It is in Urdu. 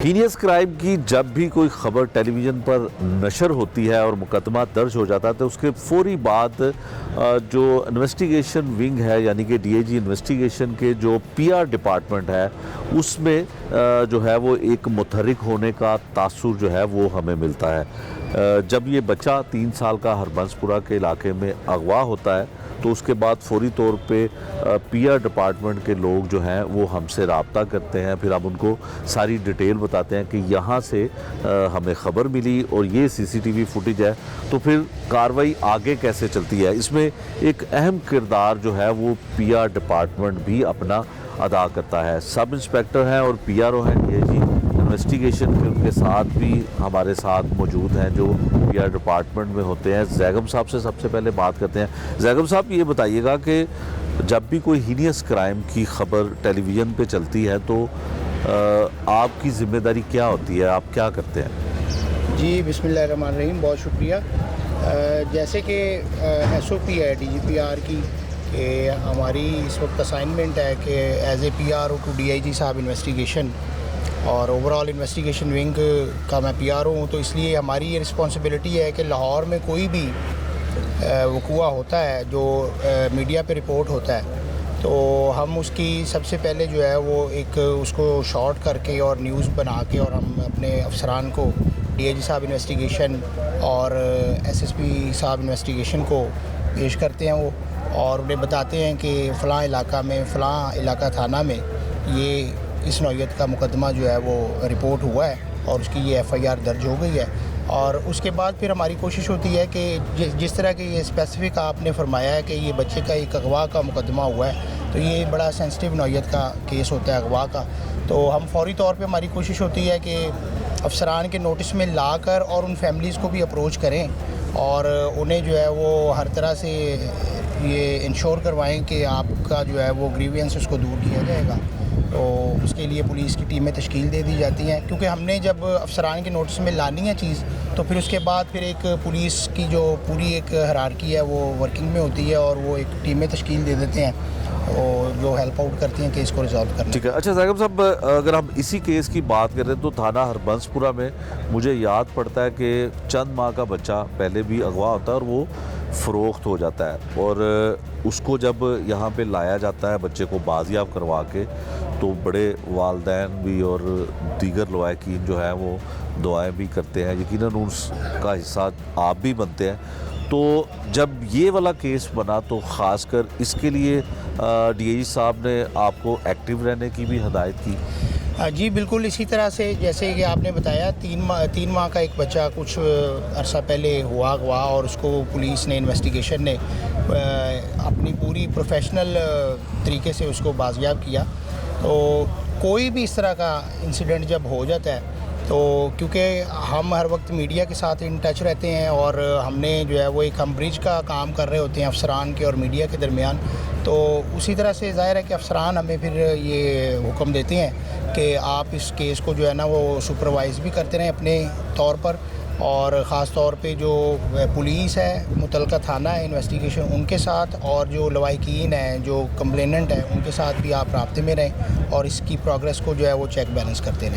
ہینیس کرائم کی جب بھی کوئی خبر ٹیلی ویژن پر نشر ہوتی ہے اور مقدمہ درج ہو جاتا ہے تو اس کے فوری بعد جو انویسٹیگیشن ونگ ہے یعنی کہ ڈی اے جی انویسٹیگیشن کے جو پی آر ڈپارٹمنٹ ہے اس میں جو ہے وہ ایک متحرک ہونے کا تاثر جو ہے وہ ہمیں ملتا ہے۔ جب یہ بچہ 3 سال کا ہربنس پورہ کے علاقے میں اغوا ہوتا ہے تو اس کے بعد فوری طور پہ پی آر ڈپارٹمنٹ کے لوگ جو ہیں وہ ہم سے رابطہ کرتے ہیں، پھر ہم ان کو ساری ڈیٹیل بتاتے ہیں کہ یہاں سے ہمیں خبر ملی اور یہ سی سی ٹی وی فوٹیج ہے، تو پھر کارروائی آگے کیسے چلتی ہے۔ اس میں ایک اہم کردار جو ہے وہ پی آر ڈپارٹمنٹ بھی اپنا ادا کرتا ہے۔ سب انسپیکٹر ہیں اور پی آر او ہیں ڈی اے جی انویسٹیگیشن کے، ان کے ساتھ بھی ہمارے ساتھ موجود ہیں جو پی آر ڈپارٹمنٹ میں ہوتے ہیں۔ زیگم صاحب سے سب سے پہلے بات کرتے ہیں۔ زیگم صاحب یہ بتائیے گا کہ جب بھی کوئی ہینیس کرائم کی خبر ٹیلی ویژن پہ چلتی ہے تو آپ کی ذمہ داری کیا ہوتی ہے، آپ کیا کرتے ہیں؟ جی بسم اللہ الرحمن الرحیم، بہت شکریہ۔ جیسے کہ ایس او پی ہے ڈی جی پی آر کی کہ ہماری اس وقت اسائنمنٹ ہے کہ as A P R O to D I G صاحب انویسٹیگیشن اور اوور آل انویسٹیگیشن ونگ کا میں پی آر او ہوں، تو اس لیے ہماری یہ رسپانسبلٹی ہے کہ لاہور میں کوئی بھی وقوع ہوتا ہے جو میڈیا پہ رپورٹ ہوتا ہے تو ہم اس کی سب سے پہلے جو ہے وہ ایک اس کو شارٹ کر کے اور نیوز بنا کے اور ہم اپنے افسران کو ڈی اے جی صاحب انویسٹیگیشن اور ایس ایس پی صاحب انویسٹیگیشن کو پیش کرتے ہیں وہ، اور انہیں بتاتے ہیں کہ فلاں علاقہ میں فلاں علاقہ تھانہ میں یہ اس نوعیت کا مقدمہ جو ہے وہ رپورٹ ہوا ہے اور اس کی یہ ایف آئی آر درج ہو گئی ہے۔ اور اس کے بعد پھر ہماری کوشش ہوتی ہے کہ جس طرح کہ یہ اسپیسیفک آپ نے فرمایا ہے کہ یہ بچے کا ایک اغوا کا مقدمہ ہوا ہے تو یہ بڑا سینسٹیو نوعیت کا کیس ہوتا ہے اغوا کا، تو ہم فوری طور پہ ہماری کوشش ہوتی ہے کہ افسران کے نوٹس میں لا کر اور ان فیملیز کو بھی اپروچ کریں اور انہیں جو ہے وہ ہر طرح سے یہ انشور کروائیں کہ آپ کا جو ہے وہ گریوینس اس کو دور کیا جائے گا۔ تو اس کے لیے پولیس کی ٹیمیں تشکیل دے دی جاتی ہیں، کیونکہ ہم نے جب افسران کے نوٹس میں لانی ہے چیز تو پھر اس کے بعد پھر ایک پولیس کی جو پوری ایک ہرارکی ہے وہ ورکنگ میں ہوتی ہے اور وہ ایک ٹیمیں تشکیل دے دیتے ہیں جو ہیلپ آؤٹ کرتی ہیں کیس کو ریزالو کرنے۔ ٹھیک ہے، اچھا زیگم صاحب، اگر ہم اسی کیس کی بات کریں تو تھانہ ہربنس پورہ میں مجھے یاد پڑتا ہے کہ چند ماہ کا بچہ پہلے بھی اغوا ہوتا ہے اور وہ فروخت ہو جاتا ہے، اور اس کو جب یہاں پہ لایا جاتا ہے بچے کو بازیاب کروا کے تو بڑے والدین بھی اور دیگر لوائقین جو ہیں وہ دعائیں بھی کرتے ہیں، یقیناً اس کا حصہ آپ بھی بنتے ہیں۔ تو جب یہ والا کیس بنا تو خاص کر اس کے لیے ڈی اے جی صاحب نے آپ کو ایکٹیو رہنے کی بھی ہدایت کی؟ جی بالکل، اسی طرح سے جیسے کہ آپ نے بتایا 3 ماہ کا ایک بچہ کچھ عرصہ پہلے ہوا اغوا اور اس کو پولیس نے انویسٹیگیشن نے اپنی پوری پروفیشنل طریقے سے اس کو بازیاب کیا۔ تو کوئی بھی اس طرح کا انسیڈنٹ جب ہو جاتا ہے تو کیونکہ ہم ہر وقت میڈیا کے ساتھ ان ٹچ رہتے ہیں اور ہم نے جو ہے وہ ایک ہم برج کا کام کر رہے ہوتے ہیں افسران کے اور میڈیا کے درمیان، تو اسی طرح سے ظاہر ہے کہ افسران ہمیں پھر یہ حکم دیتے ہیں کہ آپ اس کیس کو جو ہے نا وہ سپروائز بھی کرتے رہیں اپنے طور پر، اور خاص طور پہ جو پولیس ہے متعلقہ تھانہ ہے انویسٹیگیشن ان کے ساتھ اور جو لوائقین ہیں جو کمپلیننٹ ہیں ان کے ساتھ بھی آپ رابطے میں رہیں اور اس کی پروگریس کو جو ہے وہ چیک بیلنس کرتے رہیں۔